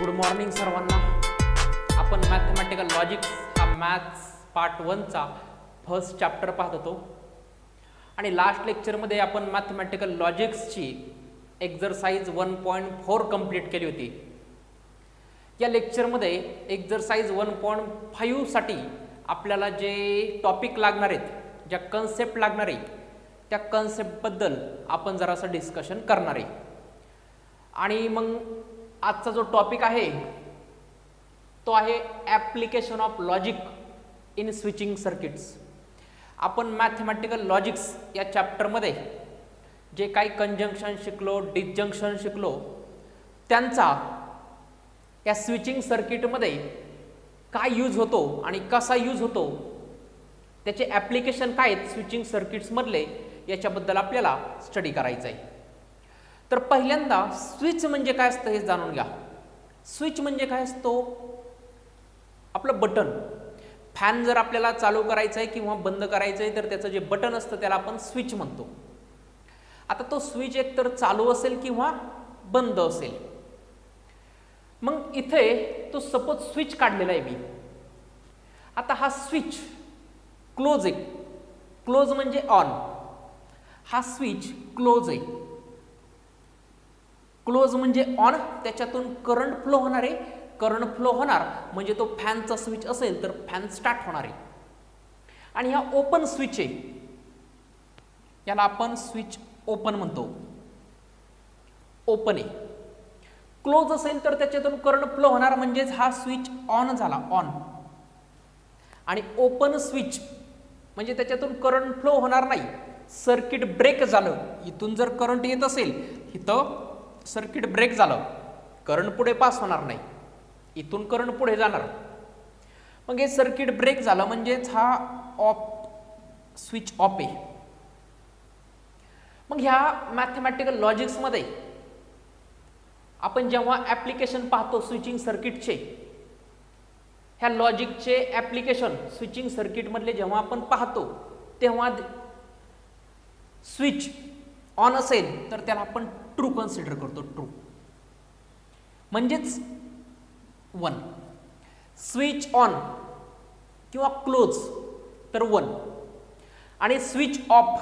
Good morning सर्वांना. आपण mathematical logics हा मॅथ्स पार्ट 1चा फर्स्ट चॅप्टर पाहत होतो आणि लास्ट लेक्चरमध्ये आपण मॅथमॅटिकल लॉजिक्सची एक्झरसाइज 1.4 कंप्लीट केली होती. या लेक्चरमध्ये एक्झरसाइज 1.5 साठी आपल्याला जे टॉपिक लागणार आहेत, ज्या कन्सेप्ट लागणार आहे, त्या कन्सेप्टबद्दल आपण जरासं डिस्कशन करणार आहे. आणि मग आजचा जो टॉपिक आहे तो आहे application of logic in switching circuits. आपण मॅथमॅटिकल लॉजिक्स या चॅप्टरमध्ये जे काही कंजंक्शन शिकलो, डिसजंक्शन शिकलो, त्यांचा या स्विचिंग सर्किटमध्ये काय यूज होतो आणि कसा यूज होतो, त्याचे ॲप्लिकेशन काय आहेत स्विचिंग सर्किट्समधले, याच्याबद्दल आपल्याला स्टडी करायचं आहे. तर पहिल्यांदा स्विच म्हणजे काय असतं हे जाणून घ्या. स्विच म्हणजे काय असतो? आपलं बटन. फॅन जर आपल्याला चालू करायचं आहे किंवा बंद करायचं आहे तर त्याचं जे बटन असतं त्याला आपण स्विच म्हणतो. आता तो स्विच एकतर चालू असेल किंवा बंद असेल. मग इथे तो सपोज स्विच काढलेला आहे मी. आता हा स्विच क्लोज आहे. क्लोज म्हणजे ऑन. हा स्विच क्लोज आहे. क्लोज म्हणजे ऑन, त्याच्यातून करंट फ्लो होणार आहे. करंट फ्लो होणार म्हणजे तो फॅनचा स्विच असेल तर फॅन स्टार्ट होणार आहे. आणि हा ओपन स्विच आहे, याला आपण स्विच ओपन म्हणतो. ओपन आहे. क्लोज असेल तर त्याच्यातून करंट फ्लो होणार म्हणजेच हा स्विच ऑन झाला, ऑन. आणि ओपन स्विच म्हणजे त्याच्यातून करंट फ्लो होणार नाही, सर्किट ब्रेक झालं. इथून जर करंट येत असेल, इथं सर्किट ब्रेक झालं, करंट पुढे पास होणार नाही, इथून करंट पुढे जाणार. मग हे सर्किट ब्रेक झालं म्हणजेच हा ऑफ, स्विच ऑफ आहे. मग ह्या मॅथमॅटिकल लॉजिक्समध्ये आपण जेव्हा ॲप्लिकेशन पाहतो स्विचिंग सर्किटचे, ह्या लॉजिकचे ॲप्लिकेशन स्विचिंग सर्किटमधले जेव्हा आपण पाहतो तेव्हा स्विच ऑन असेल तर त्याला आपण ट्रू कन्सिडर करतो. ट्रू म्हणजेच 1. स्विच ऑन किंवा क्लोज तर 1. आणि स्विच ऑफ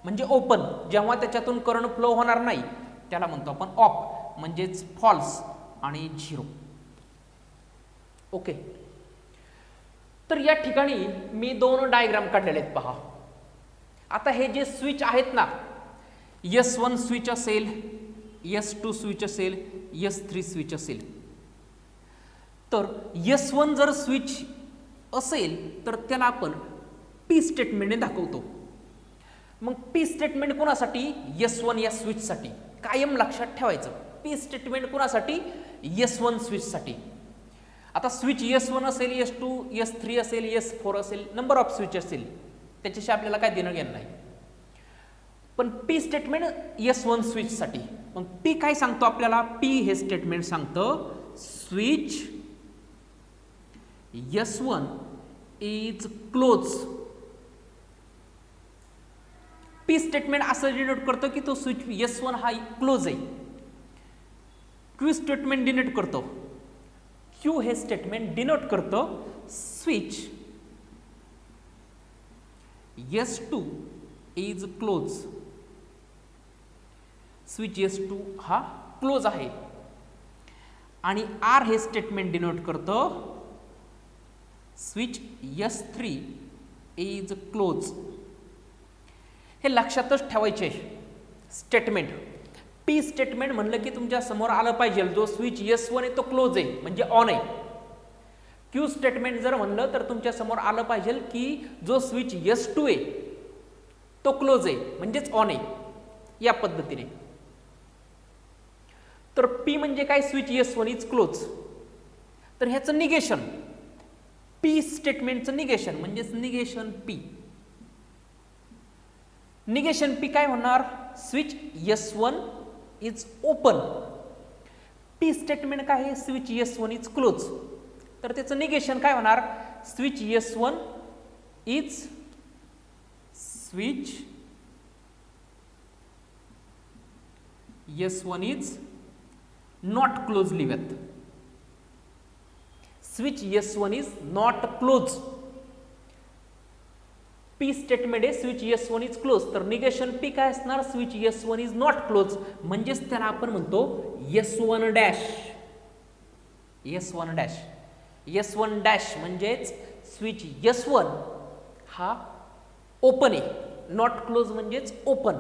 म्हणजे ओपन, जेव्हा त्याच्यातून करंट फ्लो होणार नाही त्याला म्हणतो आपण ऑफ, म्हणजेच फॉल्स आणि 0. ओके. तर या ठिकाणी मी 2 डायग्राम काढलेले आहेत पहा. आता हे जे स्विच आहेत ना, S1 स्विच असेल, S2 स्विच असेल, S3 स्विच असेल. तर S1 जर स्विच असेल तर त्याला आपण P स्टेटमेंटने दाखवतो. मग P स्टेटमेंट कोणासाठी? S1 या स्विचसाठी. कायम लक्षात ठेवायचं, P स्टेटमेंट कोणासाठी? S1 स्विचसाठी. आता स्विच S1 असेल, S2, S3 असेल, S4 असेल, नंबर ऑफ स्विच असेल, त्याच्याशी आपल्याला काय देणं घेणं नाही. पण P स्टेटमेंट S1 स्विचसाठी. मग P काय सांगतो आपल्याला? P हे स्टेटमेंट सांगतं switch S1 is close. P statement असं डिनोट करतो की तो स्विच S1 हा क्लोज आहे. Q स्टेटमेंट डिनोट करतो, Q हे स्टेटमेंट डिनोट करतो switch S2 is close. Switch S2 हा क्लोज आहे. आणि R हे स्टेटमेंट डिनोट करतो स्विच S3 इज क्लोज. हे लक्षातच ठेवायचे स्टेटमेंट. P स्टेटमेंट म्हणलं की तुमच्या समोर आलं पाहिजे जो स्विच S1 आहे तो क्लोज आहे म्हणजे ऑन आहे. Q स्टेटमेंट जर म्हणलं तर तुमच्या समोर आलं पाहिजे की जो स्विच S2 आहे तो क्लोज आहे म्हणजेच ऑन आहे, या पद्धतीने. तर P म्हणजे काय? Switch S1 is close. तर ह्याचं निगेशन, P स्टेटमेंटचं निगेशन म्हणजेच निगेशन P. निगेशन P काय होणार? Switch S1 is open. P statement काय आहे? Switch S1 is close. तर त्याचं निगेशन काय होणार? Switch S1 is switch S1 is not closely with. Switch S1 is not close. P statement आहे switch S1 is close, तर negation P काय असणार, switch S1 is not close, म्हणजेच त्याला आपण म्हणतो S1 dash. S1 dash, S1 dash म्हणजेच switch S1 हा ओपन आहे, नॉट क्लोज म्हणजेच ओपन.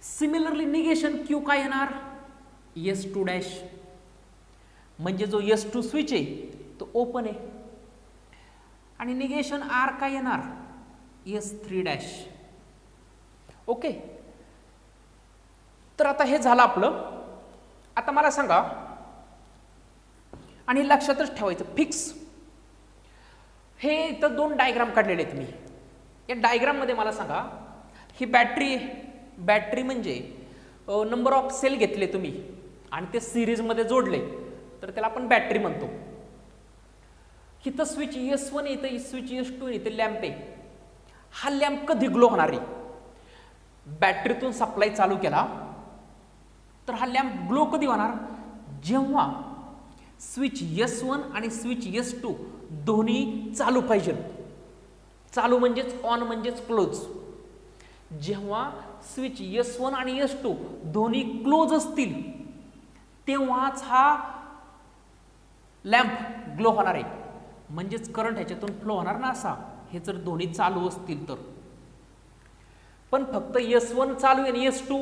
सिमिलरली निगेशन Q काय येणार, S2 डॅश, म्हणजे जो S2 स्विच आहे तो ओपन आहे. आणि निगेशन R काय येणार, S3 डॅश. ओके, तर आता हे झालं आपलं. आता मला सांगा, आणि लक्षातच ठेवायचं फिक्स, हे इथं दोन डायग्राम काढलेले आहेत मी. या डायग्राम मध्ये मला सांगा, ही बॅटरी म्हणजे नंबर ऑफ सेल घेतले तुम्ही आणि ते सिरीज मध्ये जोडले तर त्याला आपण बॅटरी म्हणतो. इथं स्विच S1 इथं स्विच S2 इथे लॅम्प आहे. हा लॅम्प कधी ग्लो होणार आहे, बॅटरीतून सप्लाय चालू केला तर हा लॅम्प ग्लो कधी होणार, जेव्हा स्विच S1 आणि स्विच S2 दोन्ही चालू पाहिजे. चालू म्हणजेच ऑन म्हणजेच क्लोज. जेव्हा स्विच S1 आणि S2 दोन्ही क्लोज असतील तेव्हाच हा लॅम्प ग्लो होणार आहे, म्हणजेच करंट ह्याच्यातून फ्लो होणार ना असा, हे जर दोन्ही चालू असतील तर. पण फक्त S1 चालू आहे आणि S2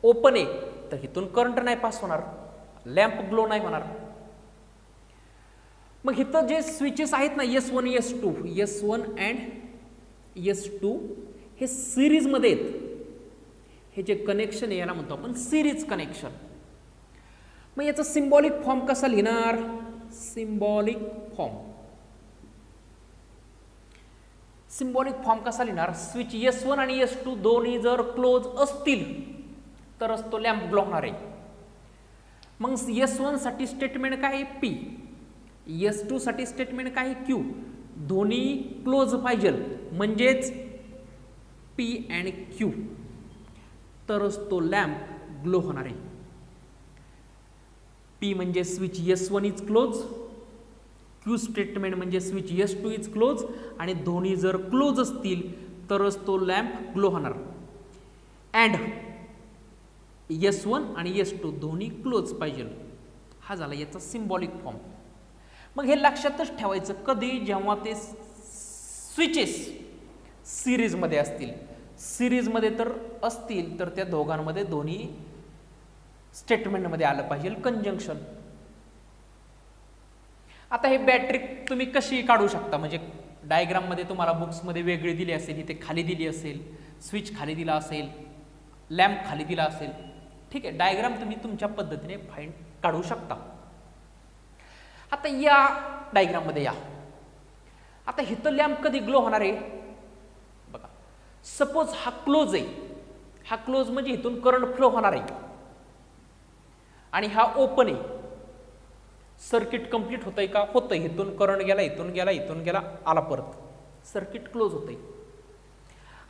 ओपन आहे तर इथून करंट नाही पास होणार, लॅम्प ग्लो नाही होणार. मग इथं जे स्विचेस आहेत ना S1 अँड S2 हे सिरीज मध्ये आहेत. हे जे कनेक्शन आहे याला म्हणतो आपण सिरीज कनेक्शन. मग याचा सिंबॉलिक फॉर्म कसा लिहिणार, सिंबॉलिक फॉर्म कसा लिहिणार, स्विच S1 आणि S2 दोन्ही जर क्लोज असतील तरच तो लॅम्प ग्लो होणार आहे. मग S1 साठी स्टेटमेंट काय आहे P, S2 साठी स्टेटमेंट काय आहे Q. दोन्ही क्लोज पाहिजे म्हणजेच P अँड Q, तरच तो लॅम्प ग्लो होणार आहे. P म्हणजे switch S1 is close, Q statement म्हणजे स्विच S2 इज क्लोज, आणि दोन्ही जर क्लोज असतील तरच तो लॅम्प ग्लो होणार. अँड S1 आणि S2 दोन्ही क्लोज पाहिजे. हा झाला याचा सिंबॉलिक फॉर्म. मग हे लक्षातच ठेवायचं कधी, जेव्हा ते स्विचेस सिरीजमध्ये असतील. सिरीजमध्ये तर असतील तर त्या दोघांमध्ये दोन्ही स्टेटमेंटमध्ये आलं पाहिजे कंजंक्शन. आता हे बॅटरी तुम्ही कशी काढू शकता, म्हणजे डायग्राममध्ये तुम्हाला बुक्समध्ये वेगळी दिली असेल, इथे खाली दिली असेल, स्विच खाली दिला असेल, लॅम्प खाली दिला असेल. ठीक आहे, डायग्राम तुम्ही तुमच्या पद्धतीने फाइंड काढू शकता. आता या डायग्राममध्ये या. आता इथं लॅम्प कधी ग्लो होणार आहे बघा. सपोज हा क्लोज आहे, हा क्लोज म्हणजे इथून करंट फ्लो होणार आहे, आणि हा ओपन आहे. सर्किट कंप्लीट होतंय का, होतंय. इथून करंट गेला, इथून गेला, इथून गेला, आला परत, सर्किट क्लोज होतंय.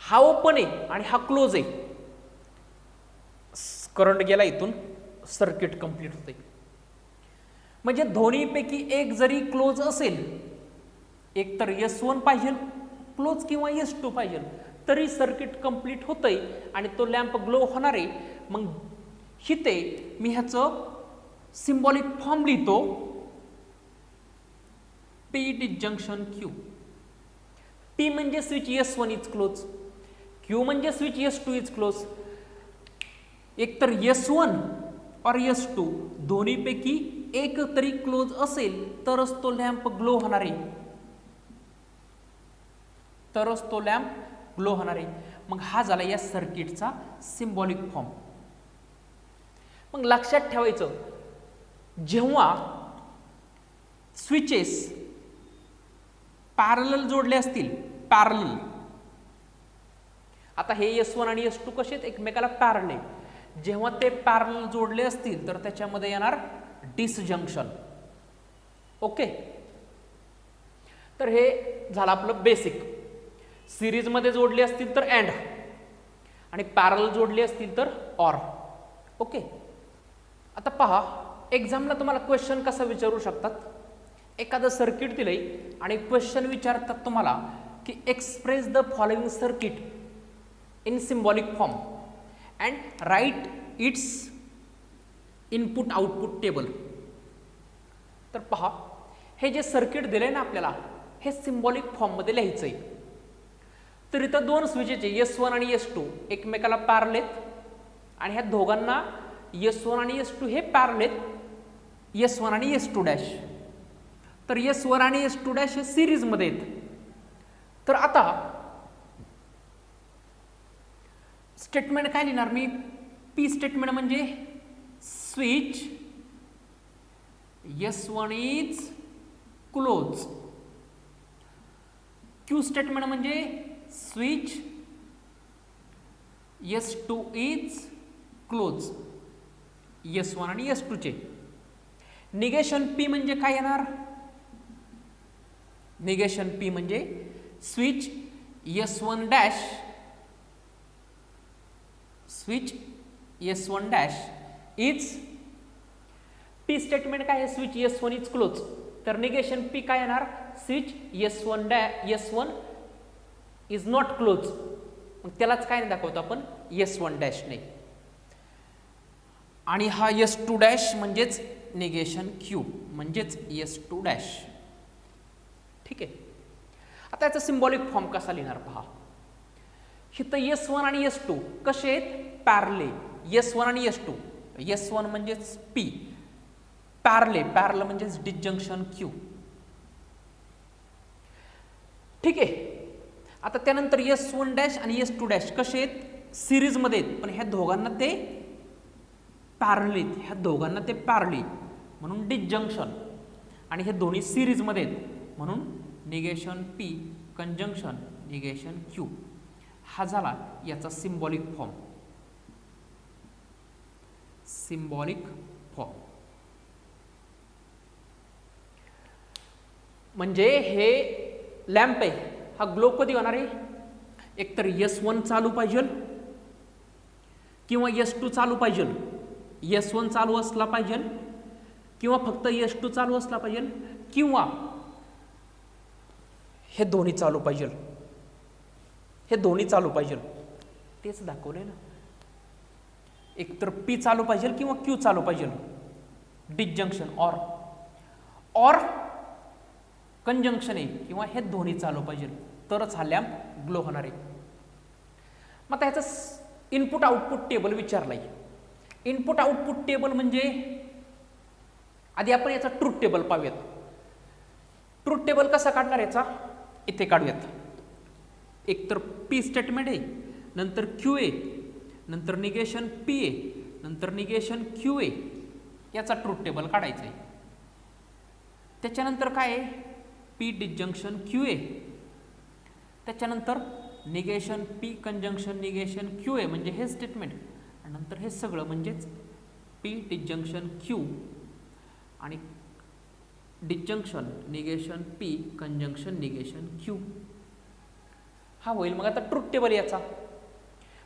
हा ओपन आहे आणि हा क्लोज आहे, करंट गेला इथून, सर्किट कंप्लीट होतंय. म्हणजे दोन्हीपैकी एक जरी क्लोज असेल, एक तर S1 पाहिजे क्लोज किंवा S2 पाहिजे, तरी सर्किट कंप्लीट होतंय आणि तो लॅम्प ग्लो होणार आहे. मग हिते मी ह्याचं सिंबॉलिक फॉर्म लिहितो, P डिस्जंक्शन Q. P म्हणजे switch S1 is close, Q म्हणजे स्विच S2 इज क्लोज. एक तर S1 और S2 दोन्हीपैकी एक तरी क्लोज असेल तरच तो लॅम्प ग्लो होणार आहे, तरच तो लॅम्प ग्लो होणार आहे. मग हा झाला या सर्किटचा सिंबॉलिक फॉर्म. मग लक्षात ठेवायचं, जेव्हा स्विचेस पॅरलल जोडले असतील, पॅरलल, आता हे S1 आणि S2 कसे आहेत, एकमेकाला पॅरलल आहे. जेव्हा ते पॅरलल जोडले असतील तर त्याच्यामध्ये येणार डिसजंक्शन. ओके, तर हे झालं आपलं बेसिक. सिरीजमध्ये जोडले असतील तर अँड, आणि पॅरलल जोडले असतील तर ऑर. ओके, आता पहा एक्झामला तुम्हाला क्वेश्चन कसा विचारू शकतात. एखादं सर्किट दिलंय आणि क्वेश्चन विचारतात तुम्हाला की express the following circuit in symbolic form and write its input output table. तर पहा, हे जे सर्किट दिलंय ना आपल्याला, हे सिम्बॉलिक फॉर्ममध्ये लिहायचंय. तर इथं दोन स्विचेस S1 आणि S2 एकमेकाला पॅरलल आहेत आणि ह्या दोघांना S1 आणि S2 हे पॅरलल आहेत, S1 आणि S2 डॅश. तर S1 आणि S2 डॅश हे सिरीजमध्ये आहेत. तर आता स्टेटमेंट काय लिहिणार मी? पी स्टेटमेंट म्हणजे switch S1 is close. Q statement म्हणजे switch S2 is close. S1 आणि S2 चे. निगेशन P म्हणजे काय येणार? निगेशन P म्हणजे switch S1 dash, switch S1 dash is, P statement काय आहे? Switch S1 is close. तर निगेशन P काय येणार? Switch S1 is not close. मग त्यालाच काय दाखवतो आपण? S1 डॅश नाही. आणि हा S2 डॅश म्हणजेच निगेशन Q म्हणजेच S2 डॅश. ठीक आहे. आता याचा सिम्बॉलिक फॉर्म कसा लिहिणार पहा. इथं S1 आणि S2 कसे आहेत? पॅरले. S1 आणि S2. S1 म्हणजेच P, पॅरल म्हणजेच डिसजंक्शन Q. ठीक आहे. आता त्यानंतर S1 डॅश आणि S2 डॅश कसे आहेत? सिरीजमध्ये आहेत, पण ह्या दोघांना ते पॅरलल आहेत, ह्या दोघांना ते पॅरलल म्हणून डिसजंक्शन. आणि हे दोन्ही सिरीजमध्ये आहेत म्हणून negation P conjunction negation Q. हा झाला याचा सिम्बॉलिक फॉर्म. सिम्बॉलिक फॉर्म म्हणजे हे लॅम्प आहे, हा ग्लो कधी होणार आहे? एकतर S1 चालू पाहिजे किंवा S2 चालू पाहिजे. S1 चालू असला पाहिजे किंवा फक्त S2 चालू असला पाहिजे किंवा हे दोन्ही चालू पाहिजे. हे दोन्ही चालू पाहिजे. तेच दाखवलंय ना. एकतर P चालू पाहिजे किंवा Q चालू पाहिजे. डिसजंक्शन और कंजंक्शन आहे किंवा हे दोन्ही चालू पाहिजे, तरच हा लॅम्प ग्लो होणार आहे. मग आता ह्याचं इनपुट आउटपुट टेबल विचारलाय. इनपुट आउटपुट टेबल म्हणजे आधी आपण याचा ट्रूथ टेबल पाहूयात. ट्रूथ टेबल कसा काढणार याचा? इथे काढूयात. एकतर P स्टेटमेंट आहे, नंतर Q आहे, नंतर निगेशन P आहे, नंतर निगेशन Q आहे. याचा ट्रूथ टेबल काढायचा आहे. त्याच्यानंतर काय आहे? P डिसजंक्शन Q आहे. त्याच्यानंतर negation P conjunction negation Q आहे म्हणजे हे स्टेटमेंट. आणि नंतर हे सगळं म्हणजेच P डिसजंक्शन Q आणि disjunction negation P conjunction negation Q. हा होईल मग आता ट्रूथ टेबल याचा.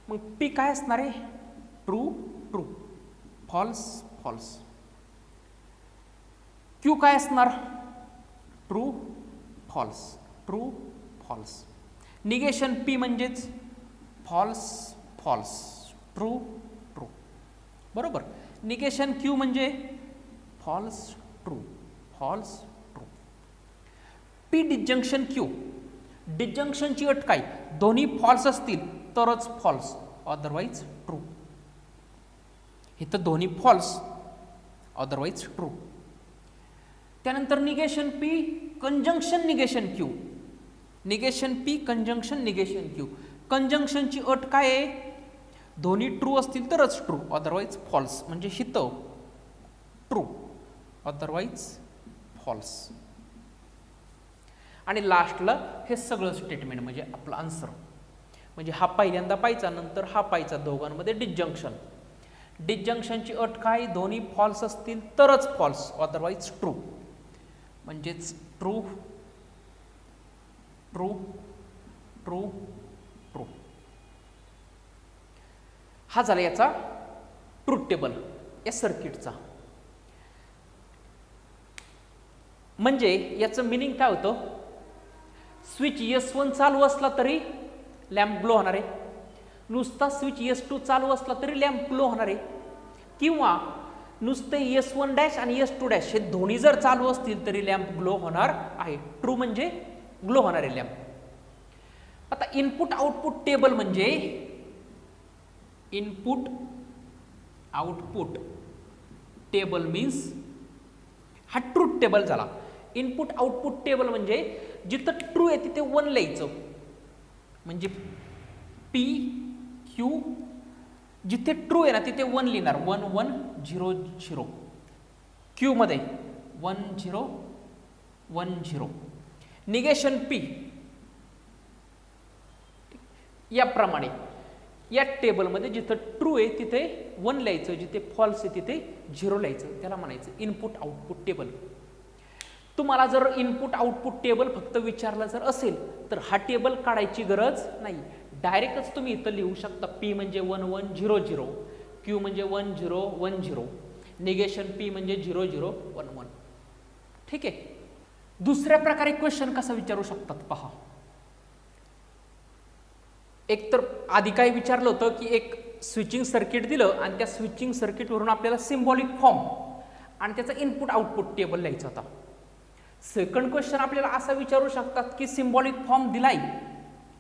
मग P काय असणार आहे? True true, false false. Q काय असणार? True false, true false. Negation P म्हणजेच फॉल्स फॉल्स, ट्रू ट्रू. बरोबर. निगेशन Q म्हणजे false true, false true. P disjunction Q. डिसजंक्शनची अट काय? दोन्ही फॉल्स असतील तरच फॉल्स, अदरवाईज ट्रू. इथं दोन्ही फॉल्स, अदरवाईज ट्रू. त्यानंतर negation P conjunction negation Q. Negation P conjunction negation Q. कंजंक्शनची अट काय आहे? दोन्ही ट्रू असतील तरच ट्रू, अदरवाईज फॉल्स. म्हणजे हिथं ट्रू, अदरवाईज फॉल्स. आणि लास्टला हे सगळं स्टेटमेंट म्हणजे आपलं आन्सर. म्हणजे हा पहिल्यांदा पाहायचा, नंतर हा पाहायचा, दोघांमध्ये डिसजंक्शन. डिसजंक्शनची अट काय? दोन्ही फॉल्स असतील तरच फॉल्स, अदरवाईज ट्रू. म्हणजेच ट्रू ट्रू ट्रू ट्रू. हा झाला याचा ट्रूथ टेबल या सर्किटचा. म्हणजे याचं मिनिंग काय होतं, स्विच S1 चालू असला तरी लॅम्प ग्लो होणार आहे, नुसता स्विच S2 चालू असला तरी लॅम्प ग्लो होणार आहे, किंवा नुसते S1 डॅश आणि S2 डॅश हे दोन्ही जर चालू असतील तरी लॅम्प ग्लो होणार आहे. ट्रू म्हणजे ग्लो होणार आहे लॅम्प. आता इनपुट आउटपुट टेबल म्हणजे इनपुट आउटपुट टेबल मीन्स हा ट्रूथ टेबल झाला. इनपुट आउटपुट टेबल म्हणजे जिथं ट्रू आहे तिथे 1 लिहायचं, म्हणजे P Q जिथे ट्रू आहे ना तिथे 1 लिहिणार, 1 1 0 0. Q मध्ये 1 0 1 0. निगेशन P याप्रमाणे या टेबलमध्ये जिथं ट्रू आहे तिथे 1 लिहायचं, जिथे फॉल्स आहे तिथे 0 लिहायचं, त्याला म्हणायचं इनपुट आउटपुट टेबल. तुम्हाला जर इनपुट आउटपुट टेबल फक्त विचारलं जर असेल तर हा टेबल काढायची गरज नाही, डायरेक्टच तुम्ही इथं लिहू शकता. P म्हणजे 1 1 0 0, Q म्हणजे 1 0 1 0, निगेशन P म्हणजे 0 0 1 1. ठीक आहे. दुसऱ्या प्रकारे क्वेश्चन कसा विचारू शकतात पहा. एक तर आधी काय विचारलं होतं की एक स्विचिंग सर्किट दिलं आणि त्या स्विचिंग सर्किटवरून आपल्याला सिम्बॉलिक फॉर्म आणि त्याचा इनपुट आउटपुट टेबल लिहायचा होता. सेकंड क्वेश्चन आपल्याला असा विचारू शकतात की सिम्बॉलिक फॉर्म दिलाय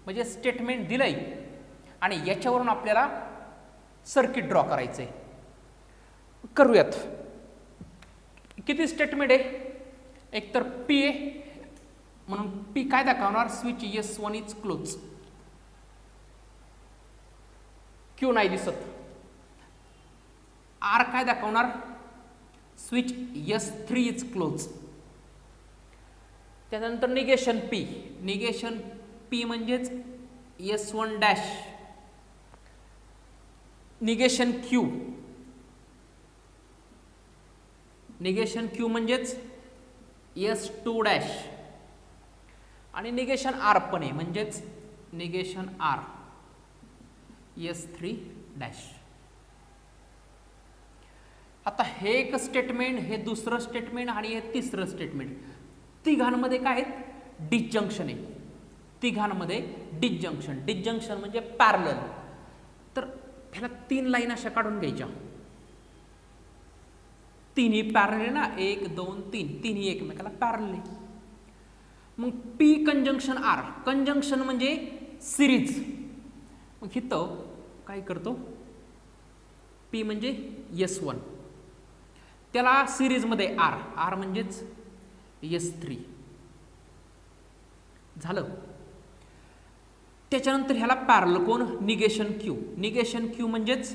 म्हणजे स्टेटमेंट दिलंय आणि याच्यावरून आपल्याला सर्किट ड्रॉ करायचंय. करूयात. किती स्टेटमेंट आहे, एक तर P आहे म्हणून P काय दाखवणार, switch S1 is close. Q नाही दिसत. R काय दाखवणार, स्विच S3 इज क्लोज. त्यानंतर निगेशन P, निगेशन P म्हणजेच S1 dash. Negation Q, negation Q म्हणजेच S2 डॅश आणि निगेशन R पण आहे म्हणजेच निगेशन R S3 डॅश. आता हे एक स्टेटमेंट, हे दुसरं स्टेटमेंट आणि हे तिसरं स्टेटमेंट, तिघांमध्ये काय आहेत, डिसजंक्शन आहे. तिघांमध्ये डिसजंक्शन. डिसजंक्शन म्हणजे पॅरलल. तर ह्याला 3 लाईन अशा काढून घ्यायच्या, तिन्ही पॅरलल आहे ना, 1 2 3, तिन्ही एकमेकाला पॅरलल आहे. मग P कंजंक्शन R, कंजंक्शन म्हणजे सिरीज. मग इथं काय करतो, P म्हणजे S1 त्याला सिरीजमध्ये R, R म्हणजेच S3 झालं. त्याच्यानंतर ह्याला पॅरलल कोण, निगेशन Q. निगेशन Q म्हणजेच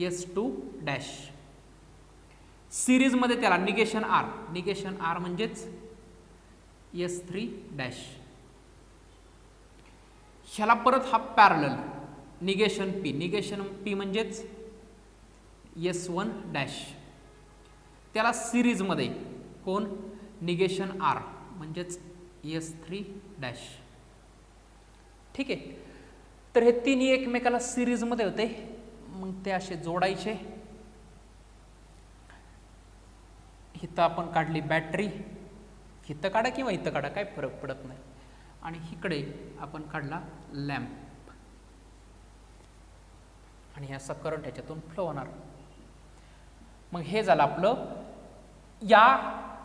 S2 डॅश. सिरीजमध्ये त्याला निगेशन R, निगेशन R म्हणजेच S3 डॅश. ह्याला परत हा parallel negation P, negation P म्हणजेच S1 डॅश. त्याला सिरीजमध्ये कोण, निगेशन R म्हणजेच S3 डॅश. ठीक आहे. तर हे तिन्ही एकमेकाला सिरीजमध्ये होते, मग ते असे जोडायचे. इथं आपण काढली बॅटरी, इथं काढा किंवा इथं काढा काय फरक पडत नाही, आणि इकडे आपण काढला लॅम्प आणि ह्याचा करंट ह्याच्यातून फ्लो होणार. मग हे झालं आपलं या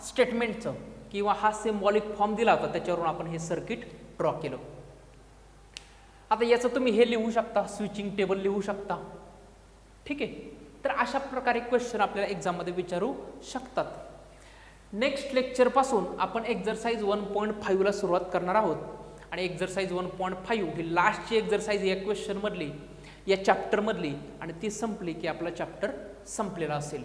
स्टेटमेंटचं किंवा हा सिम्बॉलिक फॉर्म दिला होता त्याच्यावरून आपण हे सर्किट ड्रॉ केलं. आता याचं तुम्ही हे लिहू शकता, स्विचिंग टेबल लिहू शकता. ठीक आहे. तर अशा प्रकारे क्वेश्चन आपल्याला एक्झाममध्ये विचारू शकतात. नेक्स्ट लेक्चर पासून आपण एक्झरसाइज 1.5 ला सुरुवात करणार आहोत आणि एक्झरसाइज 1.5 ही लास्टची एक्झरसाइज या क्वेश्चन मधली, या चॅप्टर मधली, आणि ती संपली की आपला चॅप्टर संपलेला असेल.